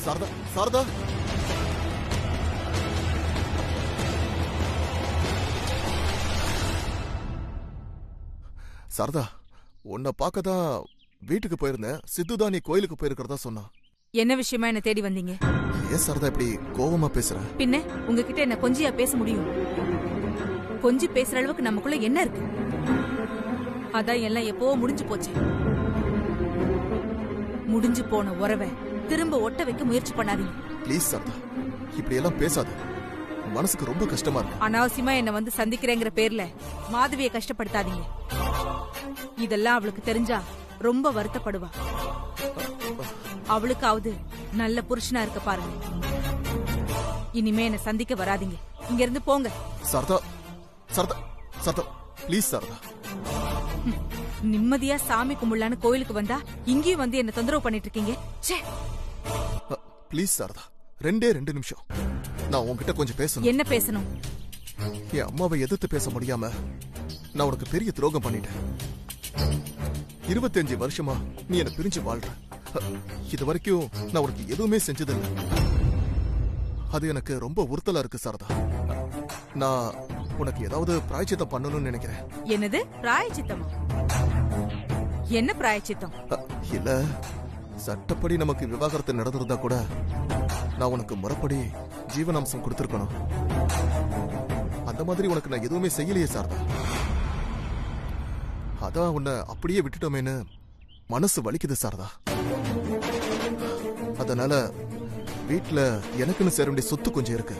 சாரதா, சாரதா. சாரதா, உன்னை பார்க்கதான் வீட்டுக்கு போயிருந்தேன். சித்துதான் நீ கோயிலுக்கு போயிருக்கிறதா சொன்னா. என்ன விஷயமா என்ன தேடி வந்தீங்க? ஏன் சாரதா இப்படி கோவமா பேசுற? பின்ன உங்ககிட்ட என்ன கொஞ்சியா பேச முடியும்? கொஞ்சி பேசுற அளவுக்கு நமக்குள்ள என்ன இருக்கு? அதான் எல்லாம் எப்போ முடிஞ்சு போச்சு. முடிஞ்சு போன உறவை திரும்ப ஒட்ட வைக்க முயற்சி பண்ணாதீங்க. ப்ளீஸ் சாரதா, இப்படி எல்லாம் பேசாத. மனசுக்கு ரொம்ப கஷ்டமா இருக்கு. அனாவசியமா என்ன வந்து சந்திக்கிறேங்கிற பேர்ல மாதவியை கஷ்டப்படுத்தாதீங்க. இதெல்லாம் அவளுக்கு தெரிஞ்சா ரொம்ப வருத்தப்படுவா. அவளுக்காவது நல்ல புருஷனா இருக்க பாருங்க. இனிமே என்ன சந்திக்க வராதீங்க. இங்க இருந்து போங்க. சாரதா, சாரதா, சாரதா, ப்ளீஸ் சாரதா. நிம்மதியா சாமி கும்பிடலான்னு கோயிலுக்கு வந்தா இங்கேயும் வந்து என்ன தொந்தரவு பண்ணிட்டு இருக்கீங்க. ப்ளீஸ் சாரதா, 2 நிமிஷம். நான் உன்கிட்ட கொஞ்சம் பேசணும். என்ன பேசணும்? என் அம்மாவை எதிர்த்து பேச முடியாம நான் உனக்கு பெரிய துரோகம் பண்ணிட்டேன். 25 வருஷமா நீ என்ன பிரிஞ்சு வாழ்ற. இது வரைக்கும் நான் உனக்கு எதுவுமே செஞ்சதில்லை. அது எனக்கு ரொம்ப உறுத்தலா இருக்கு சாரதா. நான் உனக்கு ஏதாவது பிராயச்சித்தம் பண்ணணும்னு நினைக்கிறேன். என்னது பிராயச்சித்தமா? என்ன பிராயச்சித்தம்? இல்ல, சட்டப்படி நமக்கு விவாகரத்து நடந்திருந்தா கூட நான் உனக்கு முறைப்படி ஜீவனாம்சம் கொடுத்திருக்கணும். அந்த மாதிரி உனக்கு நான் எதுவுமே செய்யலையே சாரதா. அதான் உன்னை அப்படியே விட்டுட்டோமேன்னு மனசு வலிக்குது சாரதா. அதனால வீட்டுல எனக்குன்னு சேர வேண்டிய சொத்து கொஞ்சம் இருக்கு.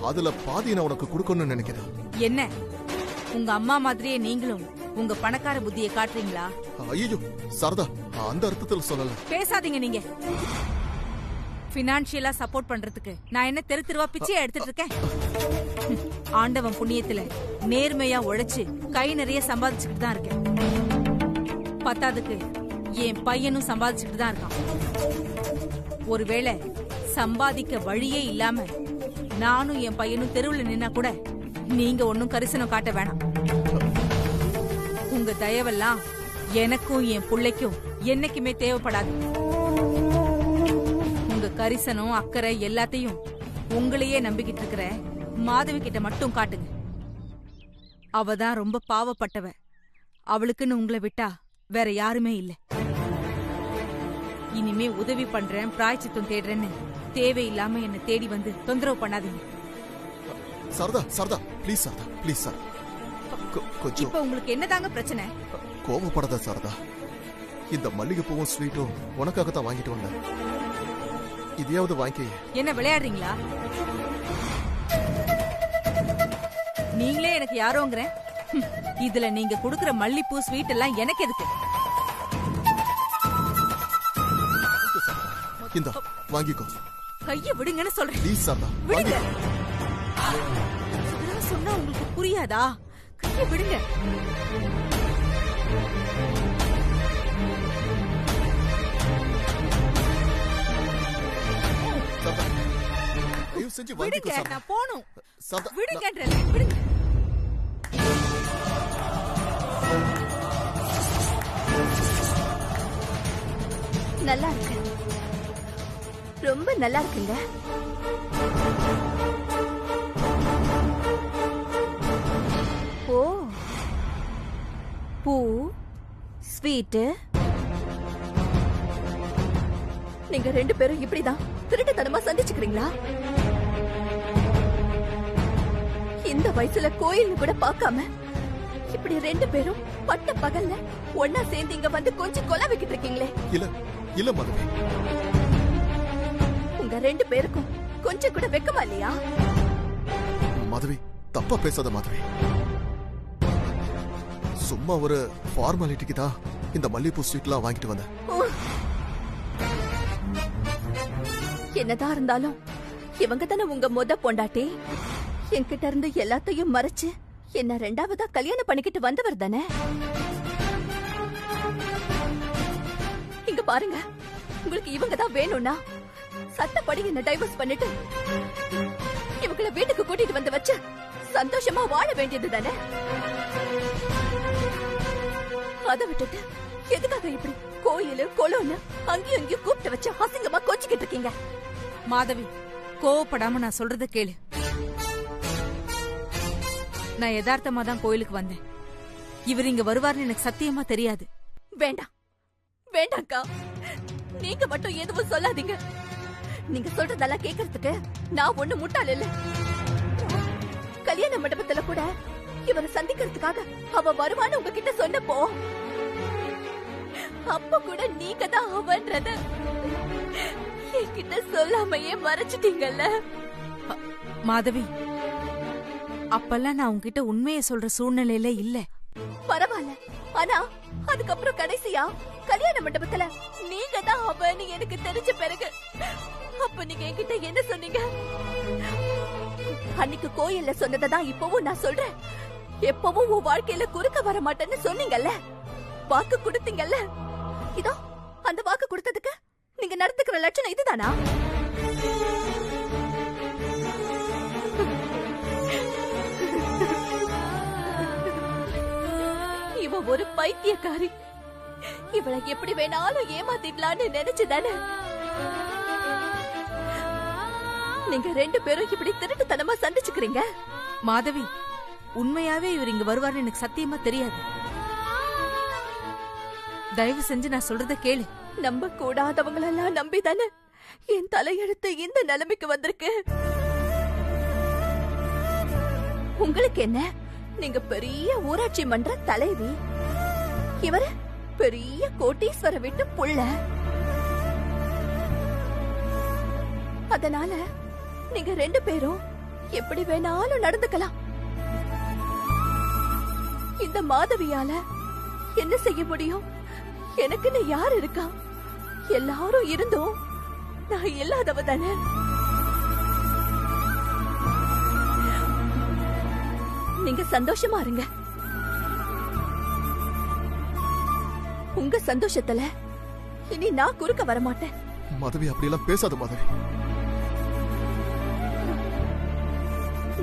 அதுல பாதி நான் உனக்கு கொடுக்கணும்னு நினைக்கிறேன். என்ன உங்க அம்மா மாதிரியே நீங்களும் உங்க பணக்கார புத்தியை காட்டுறீங்களா? ஐயோ சாரதா, அந்த அர்த்தத்துல சொல்லல. பேசாதீங்க நீங்க. பினான்சியலா சப்போர்ட் பண்றதுக்கு நான் என்ன தெரு தெருவா பிச்சையா எடுத்துட்டு இருக்கேன்? ஆண்டவன் புண்ணியத்துல நேர்மையா உழைச்சு கை நிறைய சம்பாதிச்சுட்டு தான் இருக்கேன். பத்தாதுக்கு என் பையனும் சம்பாதிச்சுட்டு தான் இருக்கான். ஒருவேளை சம்பாதிக்க வழியே இல்லாம நானும் என் பையனும் தெருவுல நின்னா கூட நீங்க ஒன்னும் கரிசனம் காட்ட வேணாம். உங்க தயவெல்லாம் எனக்கும் என் பிள்ளைக்கும் என்னைக்குமே தேவைப்படாது. உங்க கரிசனம் அக்கறை எல்லாத்தையும் உங்களையே நம்பிக்கிட்டு இருக்கிற மாதவி கிட்ட மட்டும் காட்டுங்க. அவதான் ரொம்ப பாவப்பட்டவ. அவளுக்குன்னு உங்களை விட்டா வேற யாருமே இல்ல. இனிமே உதவி பண்றேன், பிராயச்சித்தம் தேடுறேன்னு தேவையில்லாம என்ன தேடி வந்து தொந்தரவு பண்ணாதீங்க. Sharada, Sharada, please Sharada, please sir. கொஞ்சம் இப்ப உங்களுக்கு என்னதாங்க பிரச்சனை? கோபப்படாத சாரதா. இந்த மல்லிகைப்பூவும் ஸ்வீட்டும் உனக்காகத்தான் வாங்கிட்டு வந்தேன். இதையாவது வாங்கிக்க. என்ன விளையாடுறீங்களா? நீங்களே எனக்கு யாரோங்கிற? இதுல நீங்க குடுக்கற மல்லிப்பூ ஸ்வீட் எல்லாம் எனக்கு எதுக்கு? இந்த வாங்கிக்கோ. கைய விடுங்கன்னு சொல்றேன். ப்ளீஸ் சாரதா, விடுங்க. சொன்னா உங்களுக்கு புரியாதா? கைய விடுங்க. செஞ்சு வாங்கிக்கோ சாரதா. நான் போணும். சாரதா, விடுங்கன்றேன். விடுங்க. நல்லா இருக்கு, ரொம்ப நல்லா இருக்குங்க. ஓ, பூ ஸ்வீட்டு. நீங்க 2 பேரும் இப்படிதான் திருட்டுத்தனமா சந்திச்சுக்கிறீங்களா? இந்த வயசுல கோயில் கூட பார்க்காம இப்படி 2 பேரும் பட்ட பகல்ல ஒன்னா சேர்ந்து இங்க வந்து கொஞ்சம் கொலை வைக்கிட்டு இருக்கீங்களே. இல்ல இல்ல மாதவி, உங்க 2 பேருக்கும் கொஞ்சம் கூட வெக்கமா இல்லையா? மாதவி, தப்பா பேசாத மாதவி. சும்மா ஒரு ஃபார்மாலிட்டிக்கு தான் இந்த மல்லிகைப்பூ ஸ்வீட்லாம் வாங்கிட்டு வந்தேன். என்னதான் இருந்தாலும் இவங்க தானே உங்க மொத பொண்டாட்டி. என்கிட்ட இருந்து எல்லாத்தையும் மறைச்சு என்ன 2வதா கல்யாணம் பண்ணிக்கிட்டு வந்தவர் தானே. இங்க பாருங்க, உங்களுக்கு இவங்க தான் வேணும்னா சட்டப்படி என்ன டைவர்ஸ் பண்ணிட்டு இவங்கள வீட்டுக்கு கூட்டிட்டு வந்து வச்சு சந்தோஷமா வாழ வேண்டியது தானே. அதை விட்டுட்டு எதுக்காக இப்படி கோயிலு கொலோன்னு அங்கேயும் அங்கேயும் கூப்பிட்டு வச்சு அசிங்கமா கொஞ்சிக்கிட்டு இருக்கீங்க? மாதவி, கோவப்படாம நான் சொல்றத கேளு. நான் யதார்த்தமா தான் கோயிலுக்கு வந்தேன். இவர் இங்க வருவார்னு எனக்கு சத்தியமா தெரியாது. வேண்டாம் வேண்டாம்க்கா, நீங்க மட்டும் எதுவும் சொல்லாதீங்க. நீங்க சொல்றதெல்லாம் கேக்குறதுக்கு நான் ஒண்ணு முட்டாள் இல்ல. கல்யாண மண்டபத்துல கூட இவரை சந்திக்கிறதுக்காக அவ வருவான்னு உங்ககிட்ட சொன்னப்போ அப்ப கூட நீங்க தான் அவன்றத என்கிட்ட சொல்லாமையே மறைச்சிட்டீங்கல்ல. மாதவி, அப்பெல்லாம் நான் உன்கிட்ட உண்மையை சொல்ற சூழ்நிலையில இல்ல. பரவாயில்ல, ஆனா அதுக்கப்புறம் கடைசியா கல்யாண மண்டபத்துல நீங்க தான் அவன்னு எனக்கு தெரிஞ்ச பிறகு அப்ப நீங்க என்கிட்ட என்ன சொன்னீங்க? அன்னைக்கு கோயில்ல சொன்னதான் இப்பவும் நான் சொல்றேன். எப்பவும் உன் வாழ்க்கையில குறுக்க வர மாட்டேன்னு சொன்னீங்கல்ல, வாக்கு கொடுத்தீங்கல்ல. இதோ அந்த வாக்கு கொடுத்ததுக்கு நீங்க நடந்துக்கிற லட்சணம் இதுதானா? இவ ஒரு பைத்தியக்காரி. இவளை எப்படி வேணாலும் ஏமாத்திடலான்னு நினைச்சுதானே நீங்க 2 பேரும் இப்படி திருட்டுத்தனமா சந்திச்சுக்கிறீங்க? மாதவி, உண்மையாவே இவர் இங்க வருவார்னு எனக்கு சத்தியமா தெரியாது. தயவு செஞ்சு நான் சொல்றத கேளு. நம்ப கூடாதவங்களெல்லாம் நம்பிதானே என் தலையெழுத்து இந்த நிலைமைக்கு வந்திருக்கு. உங்களுக்கு என்ன, நீங்க பெரிய ஊராட்சி மன்ற தலைவி, இவரு பெரிய கோட்டீஸ்வர வீட்டு புள்ள. அதனால நீங்க 2 பேரும் எப்படி வேணாலும் நடந்துக்கலாம். இந்த மாதவியால என்ன செய்ய முடியும்? எனக்குன்னு யார் இருக்கா? எல்லாரும் இருந்தும் நான் இல்லாதவ தானே. நீங்க சந்தோஷமா இருங்க. உங்க சந்தோஷத்துல இனி நான் குறுக்க வரமாட்டேன். மாதவி, அப்படியெல்லாம் பேசாத மாதவி.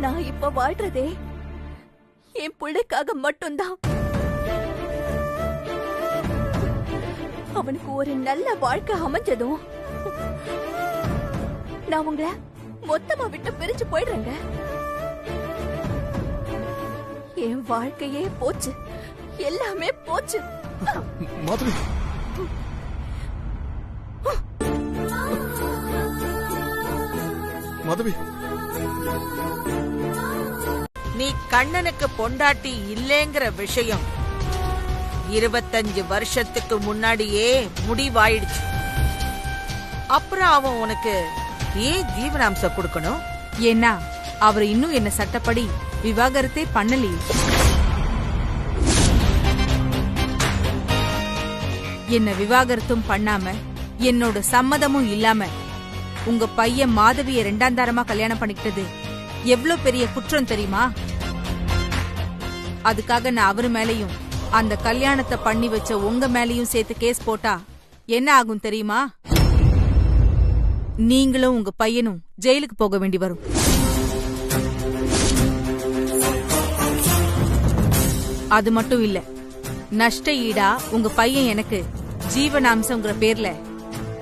நான் இப்ப வாழ்றதே என் பிள்ளைக்காக மட்டும்தான். அவனுக்கு ஒரு நல்ல வாழ்க்கை அமைஞ்சதும் நான் உங்களை மொத்தமா விட்டு பிரிஞ்சு போயிடுறேங்க. என் வாழ்க்கையே போச்சு, எல்லாமே போச்சு. மாதவி, மாதவி, நீ கண்ணனுக்கு பொண்டாட்டி இல்லேங்கிற விஷயம் 25 வருஷத்துக்கு முன்னாடியே முடிவாயிடுச்சு. அப்புறம் அவன் உனக்கு ஏன் ஜீவனாம்சம் கொடுக்கணும்? ஏன்னா அவர் இன்னும் என்ன சட்டப்படி விவாகரத்தே பண்ணலையே. என்ன விவாகரத்தும் பண்ணாம என்னோட சம்மதமும் இல்லாம உங்க பையன் மாதவிய 2ஆம் தாரமா கல்யாணம் பண்ணிக்கிட்டது எவ்வளவு பெரிய குற்றம் தெரியுமா? அதுக்காக நான் அவரு மேலையும் அந்த கல்யாணத்தை பண்ணி வச்ச உங்க மேலையும் சேர்த்து கேஸ் போட்டா என்ன ஆகும் தெரியுமா? நீங்களும் உங்க பையனும் ஜெயிலுக்கு போக வேண்டி வரும். அது மட்டும் இல்ல, நஷ்ட ஈடா உங்க பையன் எனக்கு ஜீவனாம்சங்கிற பேர்ல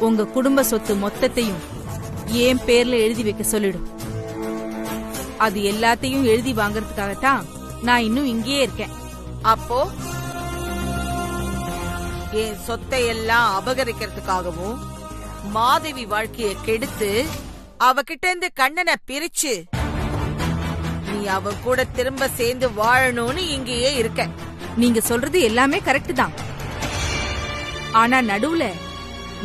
உங்க குடும்ப சொத்து மொத்தத்தையும் என் பேர்ல எழுதி வைக்க சொல்லிடும். அது எல்லாத்தையும் எழுதி வாங்கறதுக்காகத்தான் நான் இன்னும் இங்கேயே இருக்கேன். அப்போ என் சொத்தை எல்லாம் அபகரிக்கிறதுக்காகவும் மாதவி வாழ்க்கைய கெடுத்து அவகிட்ட இருந்து கண்ணனை பிரிச்சு நீ அவ கூட திரும்ப சேர்ந்து வாழணும்னு இங்கேயே இருக்க. நீங்க சொல்றது எல்லாமே கரெக்ட் தான். ஆனா நடுவுல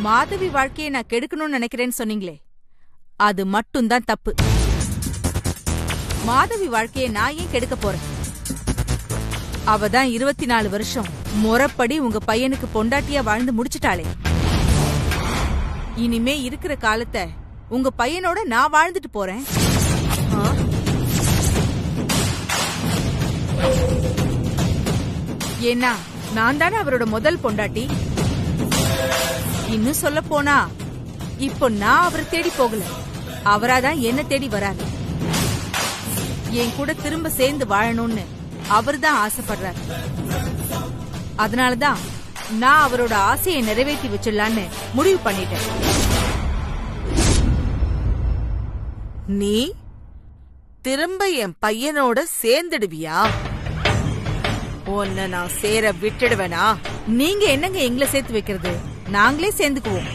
மாதவி வாழ்க்கையை நான் கெடுக்கணும்னு நினைக்கிறேன்னு சொன்னீங்களே, அது மட்டும்தான் தப்பு. மாதவி வாழ்க்கையை நான் ஏன் கெடுக்க போறேன்? அவதான் 24 வருஷம் முறைப்படி உங்க பையனுக்கு பொண்டாட்டியா வாழ்ந்து முடிச்சிட்டாளே. இனிமே இருக்கிற காலத்தை உங்க பையனோட நான் வாழ்ந்துட்டு போறேன். ஏன்னா நான் தானே அவரோட முதல் பொண்டாட்டி. இன்னும் சொல்ல போனா இப்போ நான் அவரை தேடி போகல, அவராதான் என்ன தேடி வராரு. என் கூட திரும்ப சேர்ந்து வாழணும்னு அவர்தான் ஆசைப்படுறாரு. அதனாலதான் நான் அவரோட ஆசையை நிறைவேற்றி வச்சிடலான்னு முடிவு பண்ணிட்டேன். நீ திரும்ப என் பையனோட சேர்ந்துடுவியா? உன்னை நான் சேர விட்டுடுவேனா? நீங்க என்னங்க எங்களை சேர்த்து வைக்கிறது? நாங்களே சேர்ந்துக்குவோம்.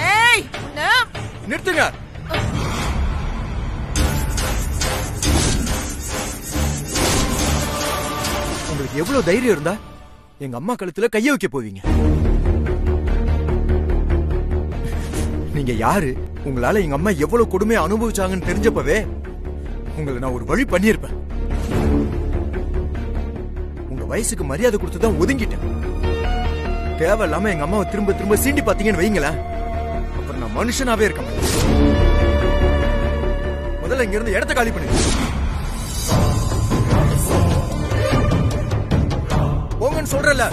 ஏய், நிறுத்துங்க. உங்களுக்கு எவ்வளவு தைரியம் இருந்தா எங்க அம்மா கழுத்துல கைய வைக்க போவீங்க? நீங்க யாரு? உங்களால எங்க அம்மா எவ்வளவு கொடுமையை அனுபவிச்சாங்கன்னு தெரிஞ்சப்பவே உங்களை நான் ஒரு வழி பண்ணிருப்பேன். உங்க வயசுக்கு மரியாதை கொடுத்துதான் ஒதுங்கிட்டேன். தேவையில்லாம எங்க அம்மாவை திரும்ப திரும்ப சீண்டி பாத்தீங்கன்னு வைங்களேன், அப்புறம் நான் மனுஷனாவே இருக்க மாட்டேன். முதல்ல இங்க இருந்து இடத்த காலி பண்ணுங்க. போங்கன்னு சொல்றல.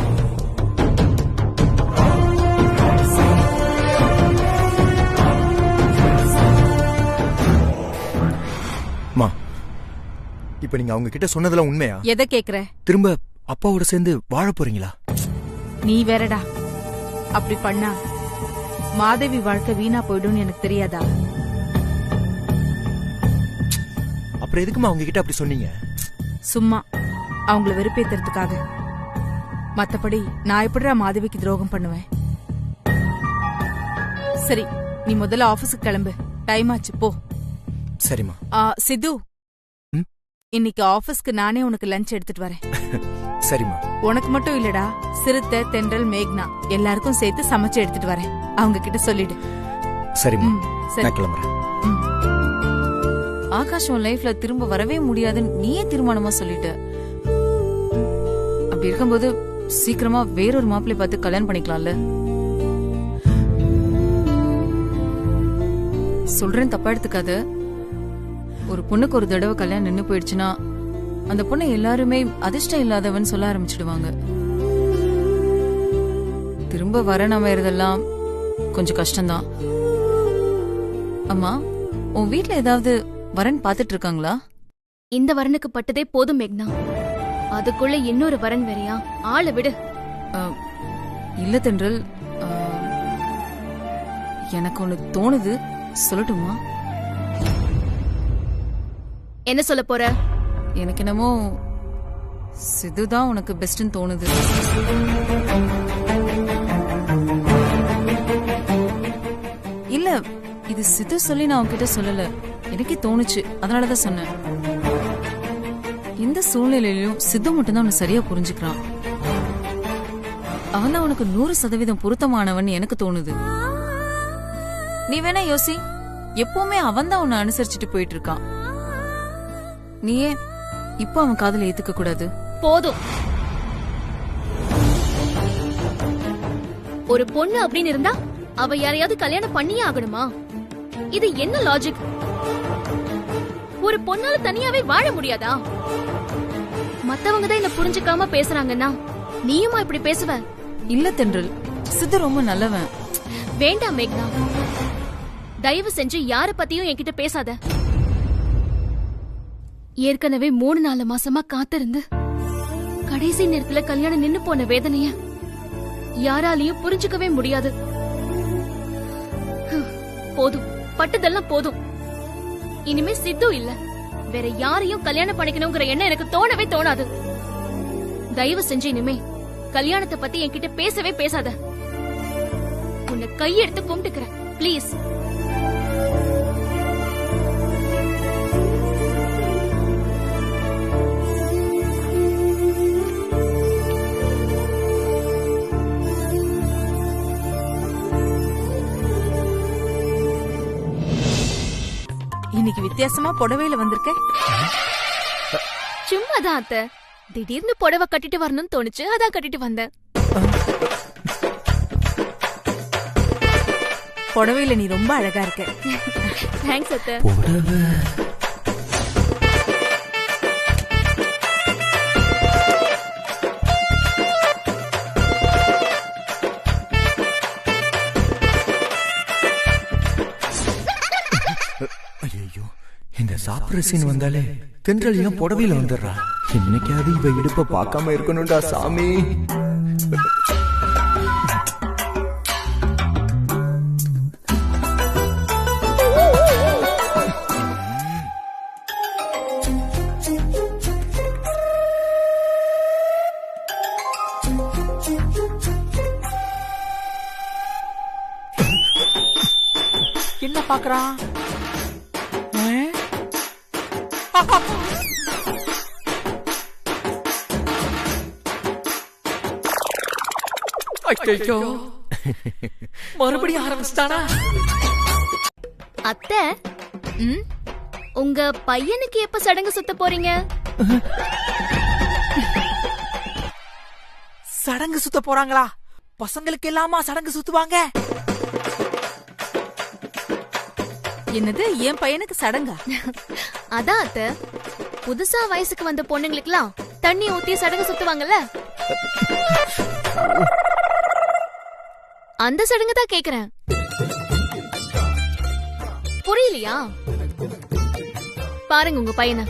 அம்மா, இப்ப நீங்க அவங்க கிட்ட சொன்னதெல்லாம் உண்மையா? எதை கேக்குற? திரும்ப அப்பாவோட சேர்ந்து வாழ போறீங்களா? நீ வேறடா. அப்படி பண்ணா மாதவி வாழ்க்கை வீணா போயிடும்னு எனக்கு தெரியாதா? அப்புறம் எதுக்குமா அவங்க கிட்ட அப்படி சொன்னீங்க? சும்மா அவங்கள வெறுப்பேத்துறதுக்காக. மத்தபடி நான் எப்படிடா மாதவிக்கு துரோகம் பண்ணுவேன்? சரி, நீ முதல்ல ஆபீஸுக்கு கிளம்பு. டைம் ஆச்சு, போ. சரிம்மா. சித்து, இன்னைக்கு ஆபீஸ்க்கு நானே உனக்கு லஞ்ச் எடுத்துட்டு வரேன். சரிம்மா. உனக்கு மட்டும் இல்லடா, சிறுத்தை, தென்றல், மேக்னா எல்லாருக்கும் சேர்த்து சமைச்சு எடுத்துட்டு வரேன். அவங்க கிட்ட சொல்லிடு. சரிம்மா, சரி. நான் கிளம்புறேன். ஆகாஷ் உன் லைஃப்ல திரும்ப வரவே முடியாதுன்னு நீயே தீர்மானமா சொல்லிட்ட. அப்படி இருக்கும்போது சீக்கிரமா வேறொரு மாப்பிள்ளை பார்த்து கல்யாணம் பண்ணிக்கலாம்ல? சொல்றேன், தப்பா எடுத்துக்காத. ஒரு பொண்ணுக்கு ஒரு தடவை கல்யாணம் நின்னு போயிடுச்சுன்னா அந்த பொண்ணை எல்லாருமே அதிர்ஷ்டம் இல்லாதவன் சொல்ல ஆரம்பிச்சிடுவாங்க. திரும்ப வரன் அமையறதெல்லாம் கொஞ்சம் கஷ்டம்தான். அம்மா, உன் வீட்ல ஏதாவது வரன் பாத்துட்டு இருக்காங்களா? இந்த வரனுக்கு பட்டதே போதும் மேக்னா. அதுக்குள்ள இன்னொரு வரன் வேறையா? ஆளை விடு. இல்ல தென்றல், எனக்கு ஒண்ணு தோணுது, சொல்லட்டுமா? என்ன சொல்ல போற? எனக்கு என்னமோ சிதுதான் உனக்கு பெஸ்ட்னு தோணுது. இல்ல, இது சிது சொல்லி நான் உன்கிட்ட சொல்லல, எனக்கே தோணுச்சு, அதனாலதான் சொன்னேன். இந்த சூழ்நிலையிலும் சித்து மட்டும்தான் உன்னை சரியா புரிஞ்சுக்கிறான். அவன் தான் உனக்கு 100% பொருத்தமானவன் எனக்கு தோணுது. நீ வேணா யோசி, எப்பவுமே அவன் தான் உன்னை அனுசரிச்சுட்டு போயிட்டு இருக்கான். நீயே இப்போ அவன் காதல ஏத்துக்க கூடாது? போதும். ஒரு பொண்ணு அப்படின்னு இருந்தா அவ யாரையாவது கல்யாணம் பண்ணியே ஆகணுமா? இது என்ன லாஜிக்? ஒரு பொண்ணால தனியாவே வாழ முடியாதா? மத்தவங்க தான் என்ன புரிஞ்சுக்காம பேசுறாங்கன்னா நீயுமா இப்படி பேசுவ? இல்ல தென்றல், சித்து ரொம்ப நல்லவன். வேண்டாம் மேக்னா, தயவு செஞ்சு யார பத்தியும் என்கிட்ட பேசாத. ஏற்கனவே 3-4 மாசமா காத்திருந்து கடைசி நேரத்துல கல்யாணம் நின்னு போன வேதனைய யாராலையும் புரிஞ்சுக்கவே முடியாது. போதும், பட்டதெல்லாம் போதும். இனிமே சித்து இல்ல, வேற யாரையும் கல்யாணம் பண்ணிக்கணுங்கிற எண்ணம் எனக்கு தோணவே தோணாது. தயவு செஞ்சு இனிமே கல்யாணத்தை பத்தி என்கிட்ட பேசவே பேசாத. உன்னை கையெடுத்து கும்பிட்டுக்கிறேன், பிளீஸ். இன்னைக்கு வித்தியாசமா புடவையில வந்திருக்க. சும்மாதான் அத்தை, திடீர்னு புடவை கட்டிட்டு வரணும்னு தோணுச்சு, அதான் கட்டிட்டு வந்தேன். புடவையில நீ ரொம்ப அழகா இருக்க. தேங்க்ஸ் அத்தை. ஐயோ, இந்த சாப்பிடுற சீன் வந்தாலே தென்றல் ஏன் புடவையில வந்துடுறா? இன்னைக்காவது இவ இடுப்ப பார்க்காம இருக்கணும்டா சாமி. பாக்குறான்? ஐயோ, மறுபடியும் ஆரம்பிச்சிட்டானா? அத்தை, உங்க பையனுக்கு எப்ப சடங்கு சுத்த போறீங்க? சடங்கு சுத்த போறாங்களா? பசங்களுக்கு எல்லாமா சடங்கு சுத்துவாங்க? என்னது, என் பையனுக்கு சடங்கா? அதான் அத்தை, புதுசா வயசுக்கு வந்த பொண்ணுங்களுக்குலாம் தண்ணி ஊத்தி சடங்கு சுத்துவாங்கல்ல, அந்த சடங்கு தான் கேக்குறேன். புரியலையா? பாருங்க உங்க பையனை,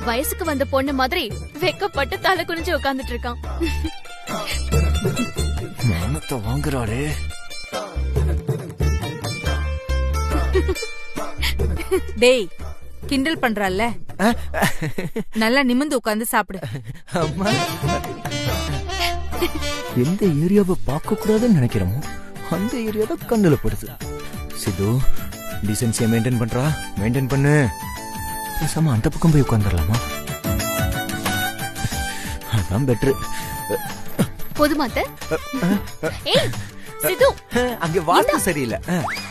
வயசுக்கு வந்த பொண்ணு மாதிரி வெக்கப்பட்டு தலை குனிஞ்சு உட்கார்ந்துட்டு இருக்கான். மானத்தை வாங்குறாளே. டேய், கிண்டல் பண்றால, நல்லா நிமிந்து உட்கார்ந்து சாப்பிடு. அம்மா, எந்த ஏரியாவை பார்க்க கூடாதுன்னு நினைக்கிறோமோ அந்த ஏரியா தான் கண்ணுல படுது. சிது, டீசன்சியா மெயின்டைன் பண்ணு. பேசாம அந்த பக்கம் போய் உட்கார்ந்துடலாமா? அதான் பெட்ரு. போதுமாத்த? ஏய் சிது, அங்க வாஸ்து சரியில்லை.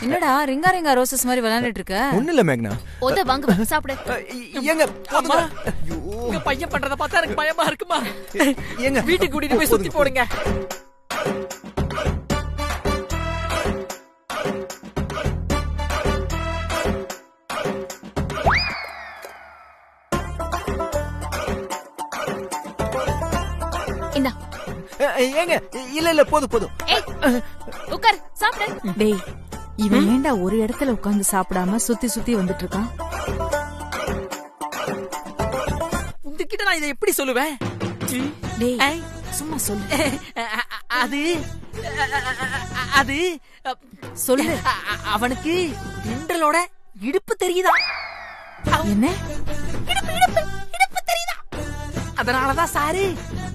என்னடா ரிங்கா ரிங்கா ரோசஸ் மாதிரி விளையாண்டுட்டு இருக்க? ஒண்ணு இல்ல மேக்னா. ஓத வாங்க சாப்பிடு. ஏங்க அம்மா, உங்க பையன் பண்றத பார்த்தா எனக்கு பயமா இருக்குமா? ஏங்க வீட்டுக்கு கூட்டிட்டு போய் சுத்தி போடுங்க. இந்தா. ஏங்க இல்ல போதும். ஏய் உட்கார் சாப்பிடு. டேய், இவன் ஏண்டா ஒரு இடத்துல உட்கார்ந்து சாப்பிடாம சுத்தி சுத்தி வந்துட்டு இருக்கான்? உங்ககிட்ட நான் இதை எப்படி சொல்லுவேன்? டேய், சும்மா சொல்லு. அது சொல்லு. அவனுக்கு கிண்டலோட இடுப்பு தெரியுதா? என்ன? இடுப்பு தெரியுதா? அதனாலதான் சாரு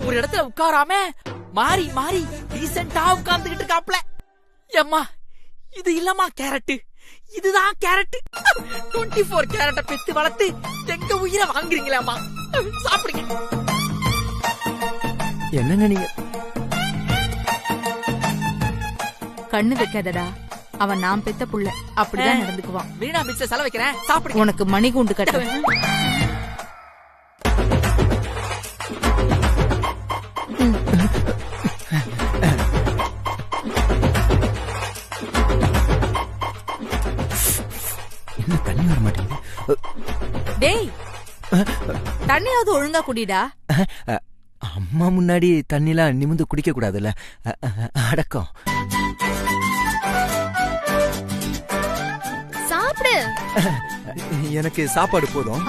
ஒரு இடத்துல உட்காராம மாறி மாறி டீசென்டா உட்கார்ந்துகிட்டு இருக்காப்ல. அம்மா, இது இல்லம்மா கேரட், இதுதான் கேரட். 24 கேரட்ட பெத்து வளர்த்து எங்க உயிரை வாங்குறீங்களா அம்மா? சாப்பிடுங்க. என்னங்க நீங்க? கண்ணு வைக்காதடா, அவன் நான் பெத்த புள்ள, அப்படிதான் நடந்துக்குவான். வீணா பிச்சை செல வைக்கிறேன், சாப்பிடுங்க. உனக்கு மணிகுண்டு கட்ட. என்ன தண்ணி வர மாட்டேங்குது? டேய், தண்ணியாவது ஒழுங்கா குடிடா. அம்மா முன்னாடி தண்ணிலாம் நிமிந்து குடிக்க கூடாதுல்ல, அடக்கம். சாப்பிடு. எனக்கு சாப்பாடு போதும்.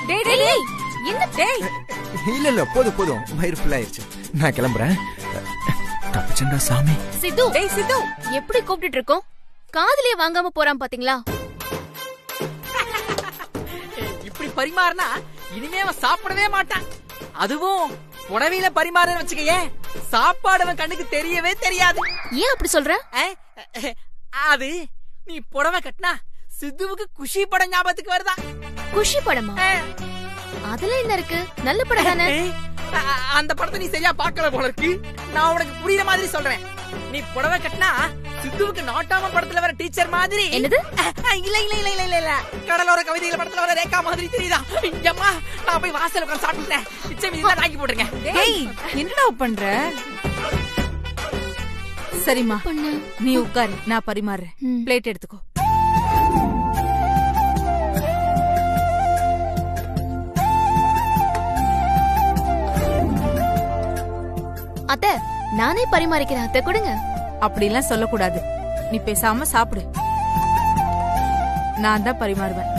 டேய் டேய் டேய், என்ன டேய்? இல்ல போதும், வயிறு ஃபுல் ஆயிருச்சு. நான் கிளம்புறேன். தப்பிச்சண்டா சாமி. சிது, டேய் சிது, எப்படி கூப்பிட்டு இருக்கோம், காதுலயே வாங்காம போறான் பாத்தீங்களா? இப்படி பரிமாறினா இனிமே அவன் சாப்பிடவே மாட்டான். அதுவும் புடவையில பரிமாறன்னு வச்சுக்கயே, சாப்பாடு அவன் கண்ணுக்கு தெரியவே தெரியாது. ஏன் அப்படி சொல்ற? அது நீ புடவை கட்டினா சித்துவுக்கு குஷி படம் ஞாபகத்துக்கு வருதா? குஷி படமா? அதுல என்ன இருக்கு? நல்ல படம் தானே. அந்த படத்தை நீ சரியா பார்க்கல போல இருக்கு. நான் உனக்கு புரியுற மாதிரி சொல்றேன். நீ புடவை கட்டினா சித்துவுக்கு நாட்டாம படத்துல வர டீச்சர் மாதிரி. என்னது? இல்ல கடலோர கவிதைகள் படத்துல வர ரேகா மாதிரி தெரியுதா? அம்மா, நான் போய் வாசல் உட்கார்ந்து சாப்பிட்டுட்டேன். பிச்சை மீதி தான் தாக்கி போட்டுருங்க. டேய், என்னடா பண்ற? சரிம்மா, நீ உட்காரு, நான் பரிமாறுறேன். பிளேட் எடுத்துக்கோ. அத்தை, நானே பரிமாறிக்கிறேன். அத்தை கொடுங்க. அப்படிலாம் சொல்லக்கூடாது. நீ பேசாம சாப்பிடு, நான் தான் பரிமாறுவேன்.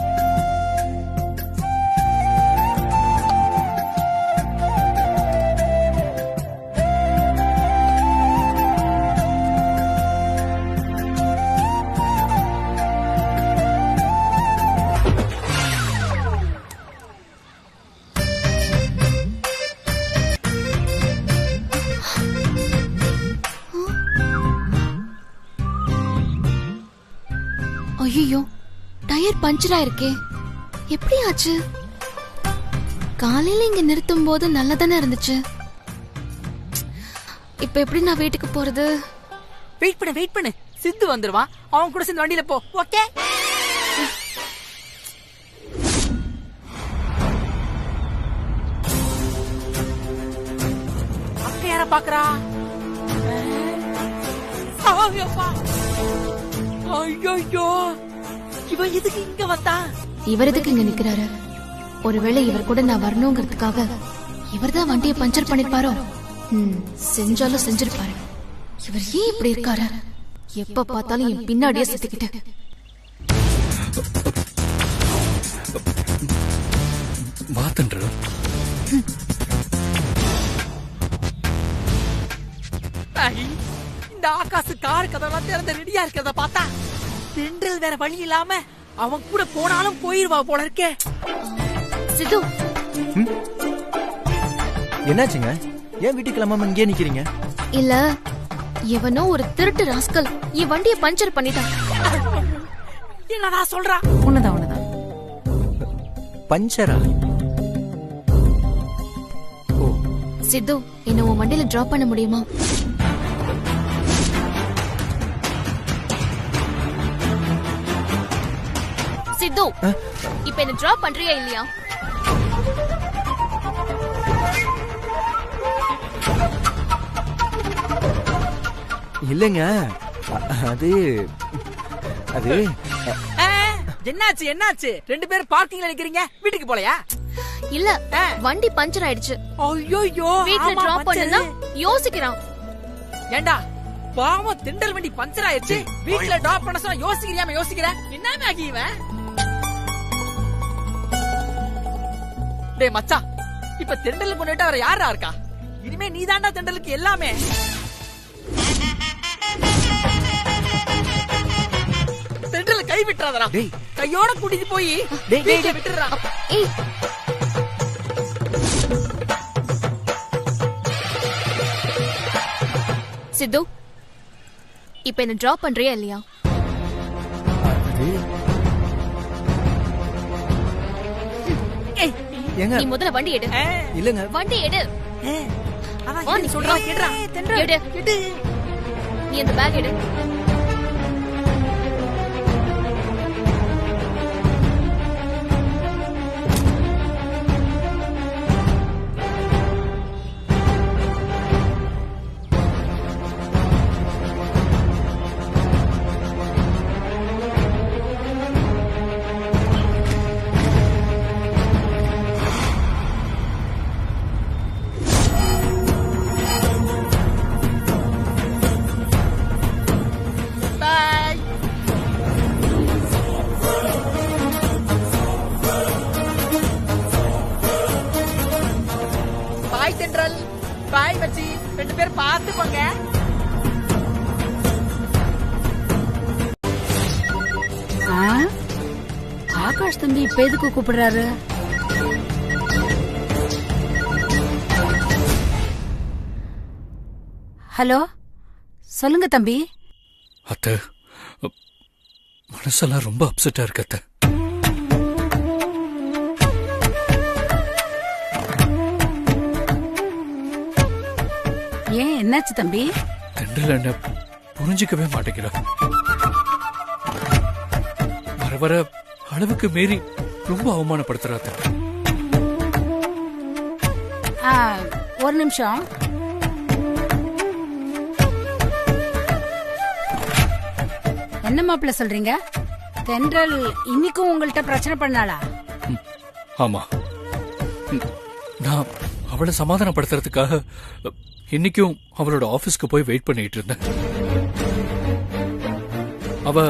பஞ்சரா இருக்கே, எப்படி ஆச்சு? காலையில இங்க நிறுத்தும் போது நல்லதானே இருந்துச்சு. இப்ப எப்படி நான் வீட்டுக்கு போறது? வெயிட் பண்ணு, சித்து வந்துருவான். அவன் கூட சேர்ந்து வண்டியில போ. ஓகே? அக்கா யார பாக்குறா? ஐயோ, இவன் எதுக்கு இங்க வந்தா? இவர் எதுக்கு இங்க நிக்கிறாரு? ஒருவேளை இவர் கூட நான் வரணுங்கிறதுக்காக இவர்தான் வண்டியை பஞ்சர் பண்ணிருப்பாரோ? செஞ்சாலும் செஞ்சிருப்பாரு. இவர் ஏன் இப்படி இருக்காரு? எப்ப பார்த்தாலும் என் பின்னாடியே சுத்திக்கிட்டு. இந்த ஆகாசு கார் கதவெல்லாம் திறந்து ரெடியா இருக்கிறத பார்த்தா தென்றல் வேற வழி இல்லாம அவன் கூட போனாலும் போயிருவா போல இருக்கே. சித்து, என்னாச்சுங்க? ஏன் வீட்டுக்கு கிளம்பாம இங்கே நிக்கிறீங்க? இல்ல, எவனோ ஒரு திருட்டு ராஸ்கல் என் வண்டியை பஞ்சர் பண்ணிட்டான். என்னடா சொல்றா? உன்னதான் பஞ்சரா? ஓ, சித்து, என்ன உன் வண்டியில டிராப் பண்ண முடியுமா? சித்து, இப்ப என்ன டிராப் பண்றியா இல்லையா? இல்லங்க, அது என்னாச்சு? ரெண்டு பேரும் பார்க்கிங்ல நிக்கிறீங்க, வீட்டுக்கு போலையா? இல்ல, வண்டி பஞ்சர் ஆயிடுச்சு. ஐயோ, வீட்ல டிராப் பண்ணனா யோசிக்கிறான். ஏண்டா பாவம், தெண்டல் வண்டி பஞ்சர் ஆயிடுச்சு, வீட்ல டிராப் பண்ண சொன்னா யோசிக்கிற? என்னமே ஆகி இவன்? டேய் மச்சான், இப்ப தெண்டல் கொண்டுட்டு வேற யாரா இருக்கா? இனிமே நீதாண்டா தெண்டலுக்கு எல்லாமே. தெண்டல கை விட்டுறாதடா. கையோட கூட்டிட்டு போய் விட்டுறா. சித்து, இப்ப என்ன டிராப் பண்றியா இல்லையா? நீ முதல்ல வண்டி எடு. இல்லங்க, வண்டி எடு. நீ சொல்றா கேட்றா. எடு. நீ அந்த பேக் எடு. பாய் மச்சி, ரெண்டு பேரும் பார்த்து போங்க. ஆகாஷ் தம்பி இப்ப எதுக்கு கூப்பிடுறாரு? ஹலோ, சொல்லுங்க தம்பி. அத்தை, மனசெல்லாம் ரொம்ப அப்செட்டா இருக்கு அத்தை. ஏன், என்னாச்சு தம்பி? தென்றல் என்ன புரிஞ்சுக்கவே மாட்டேங்கிறா. வர வர அளவுக்கு மீறி ரொம்ப அவமானப்படுத்துறாத்த. ஒரு நிமிஷம். என்ன மாப்பிள்ள சொல்றீங்க? தென்றல் இன்னைக்கும் உங்கள்ட்ட பிரச்சனை பண்ணாளா? ஆமா, நான் அவளை சமாதானப்படுத்துறதுக்காக இன்னைக்கும் அவளோட ஆபீஸ்க்கு போய் வெயிட் பண்ணிட்டு இருந்தேன். அவ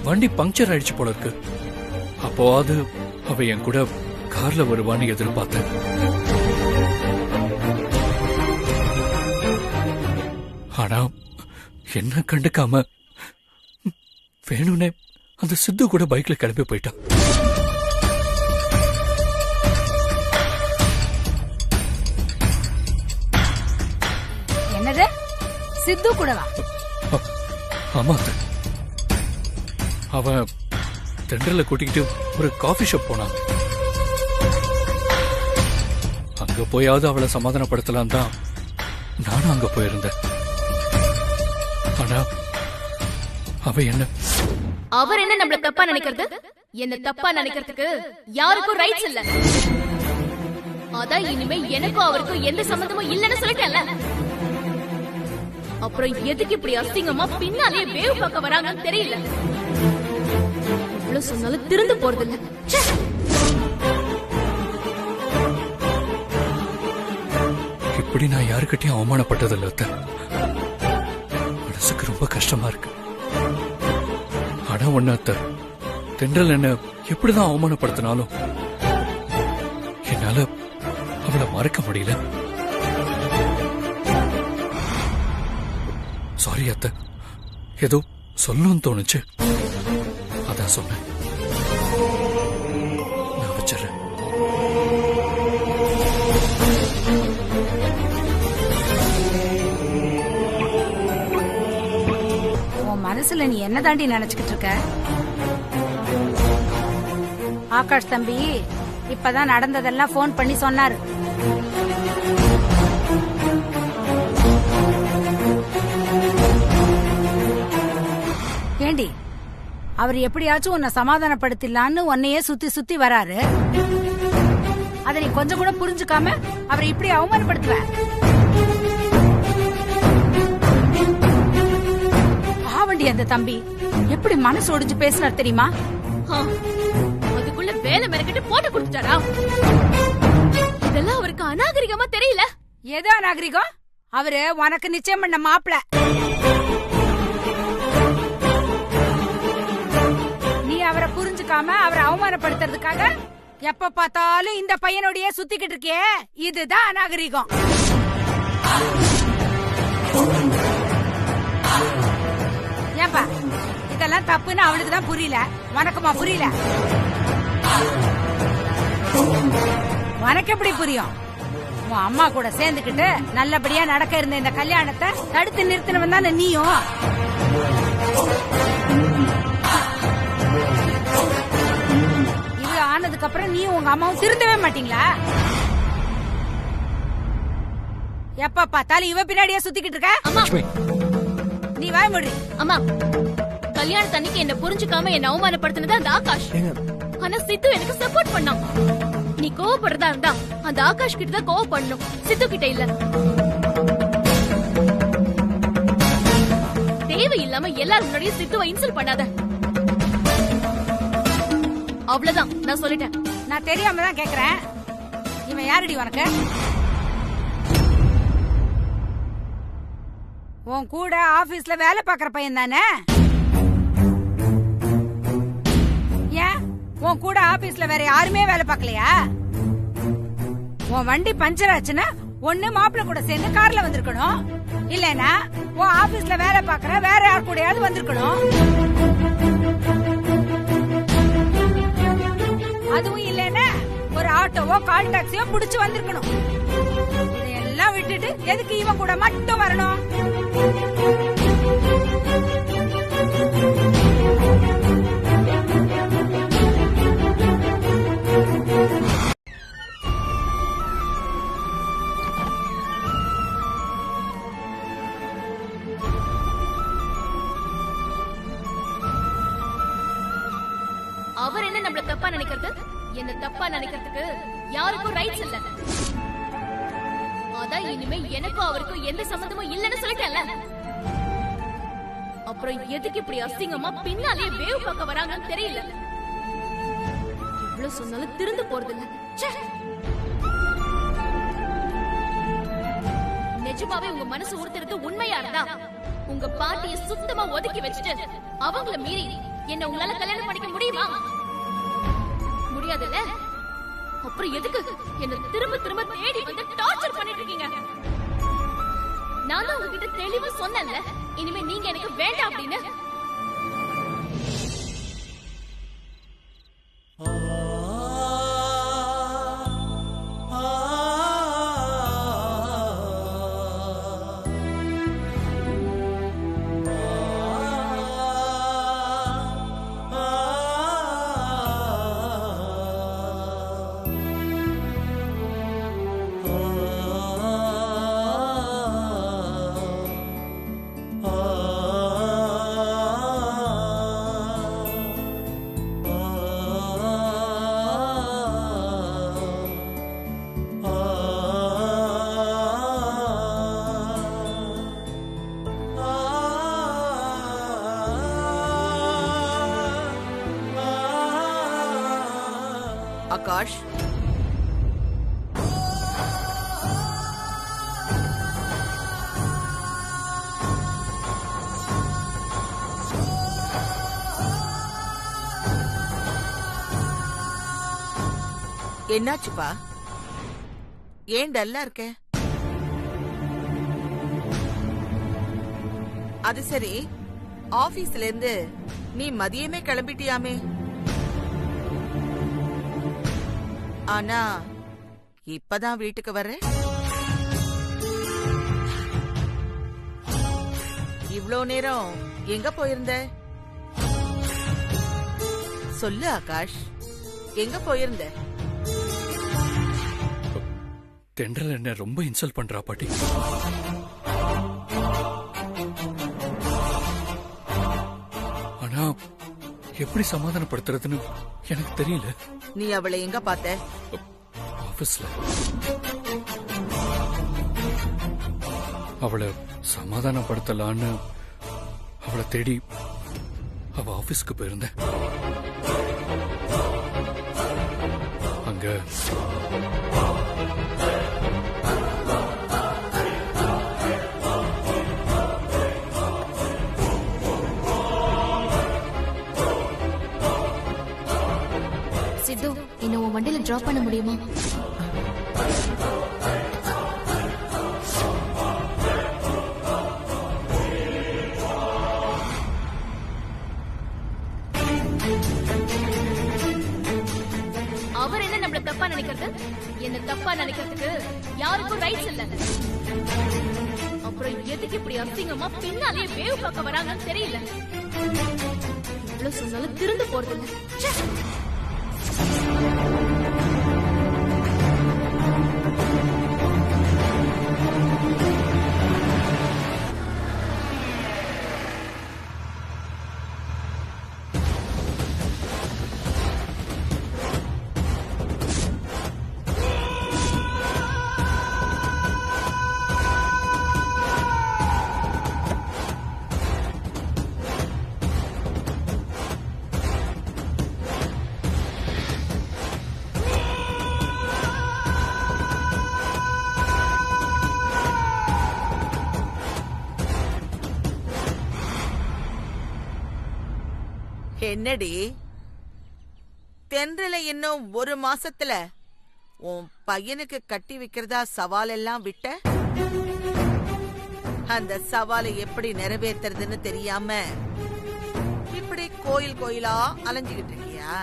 வண்டி பங்க்சர் ஆயிடுச்சு போல இருக்கு. அப்போது அவ என் கூட கார்ல வருவான்னு எதிர்பார்த்தேன். ஆனா என்ன கண்டுக்காம வேணும்னே அந்த சித்து கூட பைக்ல கிளம்பி போயிட்டான். என்னது, சித்து கூடவா? ஆமா, அவ தென்றல கூட்டிக்கிட்டு ஒரு காஃபி ஷாப் போனாங்க. அங்க போயாவது அவளை சமாதானப்படுத்தலாம் தான் நானும் அங்க போயிருந்தேன். ஆனா அவ என்ன அவர் என்ன நம்மள தப்பா நினைக்கிறது? என்ன தப்பா நினைக்கிறதுக்கு யாருக்கும் ரைட்ஸ் இல்ல. அதான் இனிமே எனக்கும் அவருக்கும் எந்த சம்பந்தமும் இல்லன்னு சொல்லிட்டேன்ல. அப்புறம் எதுக்கு இப்படி அசிங்கமா பின்னாலே வேவ் பார்க்க வராங்கன்னு தெரியல. இவ்வளவு சொன்னாலும் திருந்து போறது இல்ல. இப்படி நான் யாருக்கிட்டையும் அவமானப்பட்டதில்ல அத்தை. மனசுக்கு ரொம்ப கஷ்டமா இருக்கு. ஆனா ஒண்ணு அத்தை, தென்றல் என்ன எப்படிதான் அவமானப்படுத்தினாலும் என்னால அவளை மறக்க முடியல. சாரி அத்தை, ஏதோ சொல்லணும்னு தோணுச்சு, அதான் சொன்னேன். நான் வச்சிடறேன். உன் மனசுல நீ என்ன தாண்டி நினைச்சுக்கிட்டு இருக்க? ஆகாஷ் தம்பி இப்பதான் நடந்ததெல்லாம் போன் பண்ணி சொன்னாரு. ஏண்டி, அவர் எப்படியாச்சும் உன்னை சமாதானப்படுத்திடலான்னு உன்னையே சுத்தி சுத்தி வராரு. அதை நீ கொஞ்சம் கூட புரிஞ்சுக்காம அவரை இப்படி அவமானப்படுத்துவ. பாவண்டி அந்த தம்பி எப்படி மனசு ஒடிஞ்சு பேசினார் தெரியுமா? அதுக்குள்ள வேலை மெனக்கிட்டு போட்டு கொடுத்துட்டாரா? இதெல்லாம் அவருக்கு அநாகரிகமா தெரியல. ஏதோ அநாகரிகம்? அவரு உனக்கு நிச்சயம் பண்ண மாப்பிள. நீ அவரை புரிஞ்சுக்காம அவரை அவமானப்படுத்துறதுக்காக எப்ப பார்த்தாலும் இந்த பையனோடய சுத்திக்கிட்டு இருக்கே, இதுதான் அநாகரிகம். ஏன்பா இதெல்லாம் தப்புன்னு அவளுக்கு தான் புரியல, உனக்குமா புரியல? உனக்கு எப்படி புரியும்? உன் அம்மா கூட சேர்ந்துக்கிட்டு நல்லபடியா நடக்க இருந்த இந்த கல்யாணத்தை தடுத்து நிறுத்தினவன் தானே நீயும். இது ஆனதுக்கு அப்புறம் நீ உங்க அம்மாவும் திருந்தவே மாட்டீங்களா? எப்ப பார்த்தாலும் இவ பின்னாடியே சுத்திக்கிட்டு இருக்க. நீ வாய் மூடி. அம்மா, கல்யாணத்தன்னைக்கு என்ன புரிஞ்சுக்காம என்ன அவமானப்படுத்தினது அந்த ஆகாஷ். ஆனா சித்து எனக்கு சப்போர்ட் பண்ணான். நீ கோவப்படுறதா இருந்தா அந்த ஆகாஷ் கிட்ட தான் கோவப்படணும், சித்து கிட்ட இல்ல. தேவையில்லாம எல்லாரும் முன்னாடியும் சித்துவை இன்சல்ட் பண்ணாத. அவ்வளவுதான், நான் சொல்லிட்டேன். நான் தெரியாம தான் கேக்குறேன். இவன் யாரடி உனக்கு? உன் கூட ஆபீஸ்ல வேலை பாக்குற பையன் தானே? ஏன் உன் கூட ஆபீஸ்ல வேற யாருமே வேலை பார்க்கலையா? உன் வண்டி பஞ்சர் ஆச்சுன்னா ஒண்ணு மாப்பிள்ள கூட சேர்ந்து கார்ல வந்திருக்கணும், இல்லனா உன் ஆபீஸ்ல வேலை பாக்குற வேற யார் கூடயாவது வந்திருக்கணும். அதுவும் இல்லனா ஒரு ஆட்டோவோ கால் டாக்ஸியோ புடிச்சு வந்திருக்கணும். இதெல்லாம் விட்டுட்டு எதுக்கு இவன் கூட மட்டும் வரணும்? அவர் என்ன நம்மள தப்பா நினைக்கிறது? என்ன தப்பா நினைக்கிறதுக்கு யாருக்கும் ரைட்ஸ் இல்ல. அதான் இனிமே எனக்கும் அவருக்கும் எந்த சம்பந்தமும் இல்லன்னு சொல்லிட்டேன்ல. அப்புறம் எதுக்கு இப்படி அசிங்கமா பின்னாலே வேவ் பார்க்க வராங்கன்னு தெரியல. இவ்வளவு சொன்னாலும் திருந்து போறது இல்ல. நிஜமாவே உங்க மனசு உறுத்துறது உண்மையா இருந்தா உங்க பாட்டிய சுத்தமா ஒதுக்கி வச்சுட்டு அவங்கள மீறி என்ன உங்களால கல்யாணம் பண்ணிக்க முடியுமா? முடியாதுல்ல. அப்புறம் எதுக்கு என்ன திரும்ப திரும்ப தேடி வந்து டார்ச்சர் பண்ணிட்டு இருக்கீங்க? நான் தான் உங்ககிட்ட தெளிவா சொன்னேன்ல, இனிமே நீங்க எனக்கு வேண்டாம் அப்படின்னு. ஆகாஷ். என்னாச்சுப்பா? ஏன் டல்லா இருக்க? அது சரி, ஆபீஸ்ல இருந்து நீ மதியமே கிளம்பிட்டியாமே? ஆனா இப்பதான் வீட்டுக்கு வர்ற. இவ்ளோ நேரம் எங்க போயிருந்த? சொல்லு ஆகாஷ், எங்க போயிருந்த? தென்றல் என்ன ரொம்ப இன்சல்ட் பண்றா பாட்டி. ஆனா எப்படி சமாதானப்படுத்துறதுன்னு எனக்கு தெரியல. நீ அவளை எங்க பார்த்த? ஆபீஸ்ல. அவளை சமாதானப்படுத்தலான்னு அவளை தேடி அவ ஆபீஸ்க்கு போயிருந்தேன். அங்க சித்து, என்ன உன் வண்டியில டிராப் பண்ண முடியுமா? அவர் என்ன நம்மள தப்பா நினைக்கிறது? என்ன தப்பா நினைக்கிறதுக்கு யாருக்கும் ரைட்ஸ் இல்ல. அப்புறம் எதுக்கு இப்படி அசிங்கமா பின்னாலே வேவ் பார்க்க வராங்கன்னு தெரியல. இவ்வளவு சொன்னாலும் திருந்து போறது இல்ல. என்னடி தென்றலை இன்னும் ஒரு மாசத்துல உன் பையனுக்கு கட்டி வைக்கிறதா சவால் எல்லாம் விட்ட? அந்த சவாலை எப்படி நிறைவேற்றுறதுன்னு தெரியாம இப்படி கோயில் கோயிலா அலைஞ்சுகிட்டு இருக்கியா?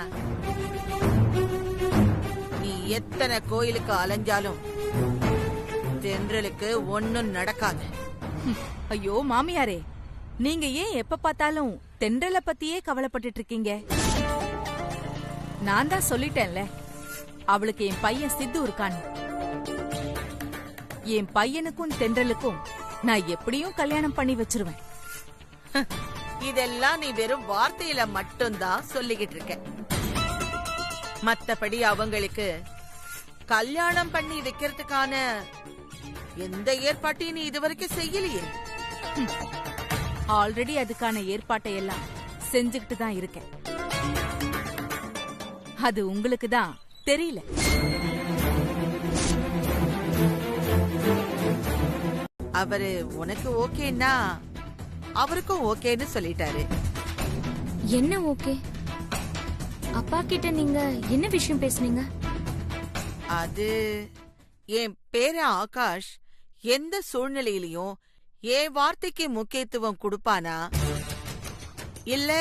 நீ எத்தனை கோயிலுக்கு அலைஞ்சாலும் தென்றலுக்கு ஒன்னும் நடக்காது. ஐயோ மாமியாரே, நீங்க ஏன் எப்ப பார்த்தாலும் தென்றல பத்தியே கவலைப்பட்டுட்டு இருக்கீங்க? நான் தான் சொல்லிட்டேன்ல, அவளுக்கு என் பையன் சித்து இருக்கான்னு. என் பையனுக்கும் தென்றலுக்கும் நான் எப்படியும் கல்யாணம் பண்ணி வச்சிருவேன். இதெல்லாம் நீ வெறும் வார்த்தையில மட்டும்தான் சொல்லிக்கிட்டு இருக்க. மத்தபடி அவங்களுக்கு கல்யாணம் பண்ணி வைக்கிறதுக்கான எந்த ஏற்பாட்டையும் நீ இதுவரைக்கும் செய்யலையே. ஆல்ரெடி அதுக்கான ஏற்பாட்டை எல்லாம் செஞ்சுக்கிட்டு தான் இருக்கேன். அது உங்களுக்கு தான் தெரியல. அவரு உனக்கு ஓகேன்னா அவருக்கும் ஓகேன்னு சொல்லிட்டாரு. என்ன ஓகே? அப்பா கிட்ட நீங்க என்ன விஷயம் பேசுனீங்க? அது என் பேரன் ஆகாஷ் எந்த சூழ்நிலையிலையும் என் வார்த்தைக்கு முக்கியத்துவம் கொடுப்பானா இல்ல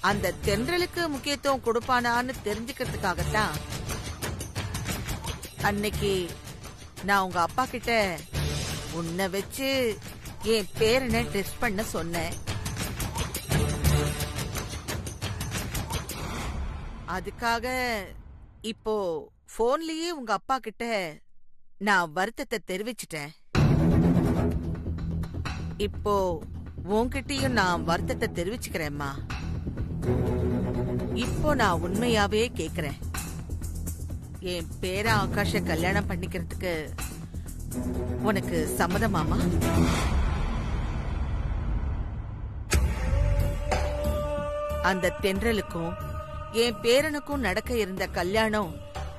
அந்த தென்றலுக்கு முக்கியத்துவம் கொடுப்பானான்னு தெரிஞ்சுக்கிறதுக்காகத்தான் அன்னைக்கு நான் உங்க அப்பா கிட்ட உன்னை வச்சு என் பேரனை டெஸ்ட் பண்ண சொன்னேன். அதுக்காக இப்போ போன்லயே உங்க அப்பா கிட்ட நான் வருத்தத்தை தெரிவிச்சிட்டேன். இப்போ உன்கிட்டயும் நான் வருத்தத்தை தெரிவிச்சுக்கிறேம்மா. இப்போ நான் உண்மையாவே கேக்குறேன், என் பேரா ஆகாஷ கல்யாணம் பண்ணிக்கிறதுக்கு உனக்கு சம்மதமாமா? அந்த தென்றலுக்கும் என் பேரனுக்கும் நடக்க இருந்த கல்யாணம்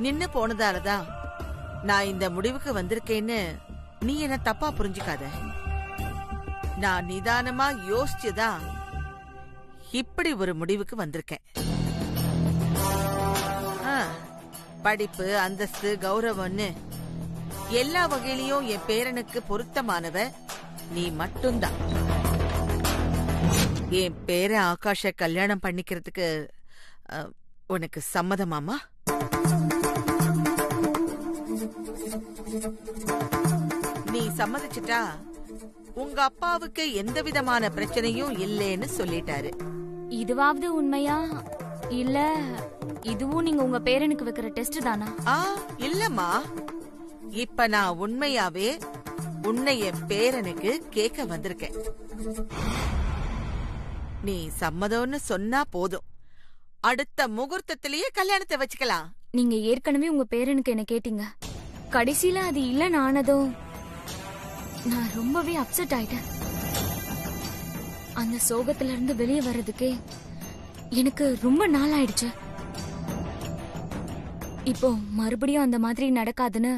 நின்னு போனதாலதான் நான் இந்த முடிவுக்கு வந்திருக்கேன்னு நீ என்ன தப்பா புரிஞ்சுக்காத. நான் நிதானமா யோசிச்சுதான் இப்படி ஒரு முடிவுக்கு வந்திருக்கேன். படிப்பு, அந்தஸ்து, கௌரவம்னு எல்லா வகையிலயும் என் பேரனுக்கு பொருத்தமானவ நீ மட்டும்தான். என் பேரன் ஆகாஷ கல்யாணம் பண்ணிக்கிறதுக்கு உனக்கு சம்மதமாமா? நீ சம்மதிச்சிட்டா உங்க அப்பாவுக்கு எந்த விதமான பிரச்சனையும் இல்லைன்னு சொல்லிட்டாரு. இதுவாவது உண்மையா இல்ல இதுவும் நீங்க உங்க பேரனுக்கு வைக்கிற டெஸ்ட் தானா? இல்லம்மா, இப்ப நான் உண்மையாவே உன்னை என் பேரனுக்கு கேட்க வந்திருக்கேன். நீ சம்மதம்னு சொன்னா போதும், அடுத்த முகூர்த்தத்திலேயே கல்யாணத்தை வச்சுக்கலாம். நீங்க ஏற்கனவே உங்க பேரனுக்கு என்ன கேட்டீங்க, கடைசியில அது இல்லன்னு ஆனதும் நான் ரொம்பவே அப்செட் ஆயிட்டேன். அந்த சோகத்துல இருந்து வெளியே வர்றதுக்கே எனக்கு ரொம்ப நாள் ஆயிடுச்சு. இப்போ மறுபடியும் அந்த மாதிரி நடக்காதுன்னு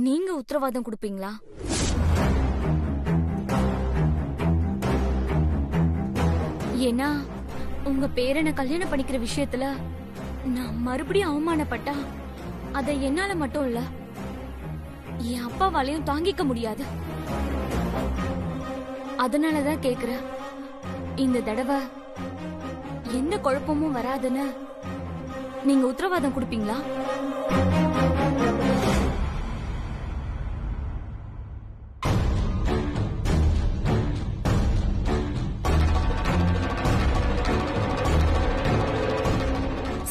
நீங்க உத்தரவாதம் கொடுப்பீங்களா? ஏன்னா உங்க பேரனை கல்யாணம் பண்ணிக்கிற விஷயத்துல நான் மறுபடியும் அவமானப்பட்டா அதை என்னால மட்டும் இல்ல என் அப்பாவாலையும் தாங்கிக்க முடியாது. அதனாலதான் கேக்குறேன், இந்த தடவை எந்த குழப்பமும் வராதுன்னு நீங்க உத்தரவாதம் கொடுப்பீங்களா?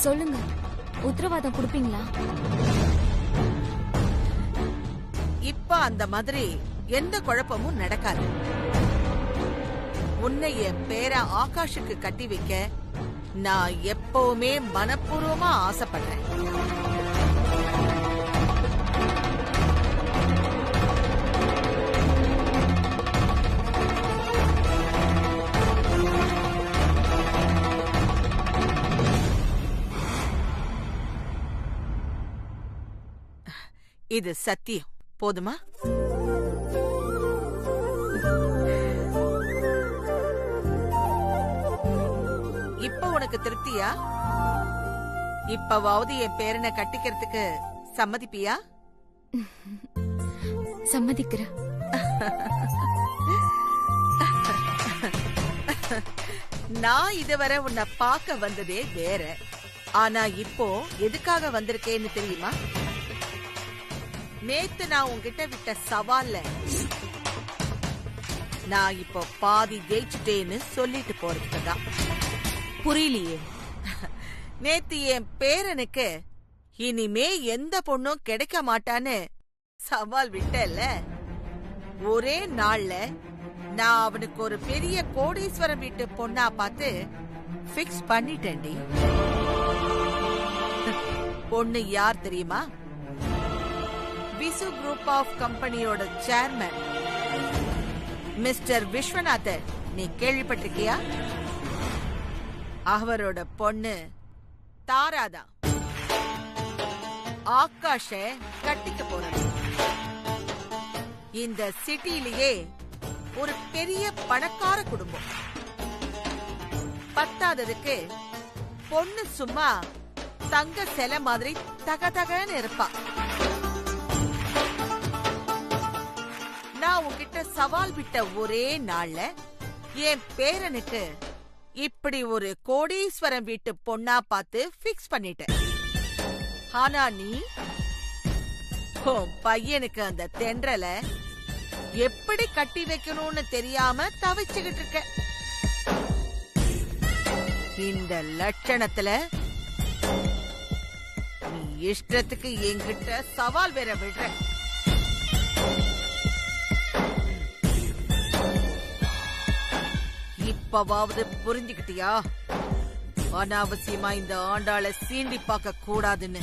சொல்லுங்க, உத்தரவாதம் கொடுப்பீங்களா? இப்ப அந்த மாதிரி எந்த குழப்பமும் நடக்காது. உன்னை என் பேர ஆகாஷுக்கு கட்டி வைக்க நான் எப்பவுமே மனப்பூர்வமா ஆசைப்படுறேன். இது சத்தியம். போதுமா? இப்ப உனக்கு திருப்தியா? இப்பவாவது என் பேரனை கட்டிக்கிறதுக்கு சம்மதிப்பியா? சம்மதிக்கிறேன். நான் இதுவரை உன்னை பார்க்க வந்ததே வேற. ஆனா இப்போ எதுக்காக வந்திருக்கேன்னு தெரியுமா? நேத்து நான் உன்கிட்ட விட்ட சவால்ல நான் இப்போ பாதி ஜெயிச்சுட்டேன்னு சொல்லிட்டு போறதுக்குதான். புரியலையே. நேத்து என் பேரனுக்கு இனிமே எந்த பொண்ணும் கிடைக்க மாட்டான்னு சவால் விட்டல. ஒரே நாள்ல நான் அவனுக்கு ஒரு பெரிய கோடீஸ்வரம் வீட்டு பொண்ணா பார்த்து பிக்ஸ் பண்ணிட்டேன்டி. பொண்ணு யார் தெரியுமா? விசு குரூப் ஆஃப் கம்பெனியோட சேர்மன் மிஸ்டர் விஸ்வநாதன். நீ கேள்விப்பட்டிருக்கியா? அவரோட பொண்ணு தாராதான் ஆகாஷ கட்டிக்க போறது. இந்த சிட்டிலேயே ஒரு பெரிய பணக்கார குடும்பம். பத்தாததுக்கு பொண்ணு சும்மா தங்க சிலை மாதிரி தகதகன்னு இருப்பா. நான் உன்கிட்ட சவால் விட்ட ஒரே நாள்ல என் பேரனுக்கு இப்படி ஒரு கோடீஸ்வரம் வீட்டு பொண்ணா பார்த்து பிக்ஸ் பண்ணிட்டேன். ஆனா நீ பையனுக்கு அந்த தென்றல எப்படி கட்டி வைக்கணும்னு தெரியாம தவிச்சுக்கிட்டு இருக்க. இந்த லட்சணத்துல நீ இஷ்டத்துக்கு என்கிட்ட சவால் வேற விடுற. இப்பவாவது புரிஞ்சுக்கிட்டியா? அனாவசியமா இந்த ஆண்டாள சீண்டி பார்க்க கூடாதுன்னு.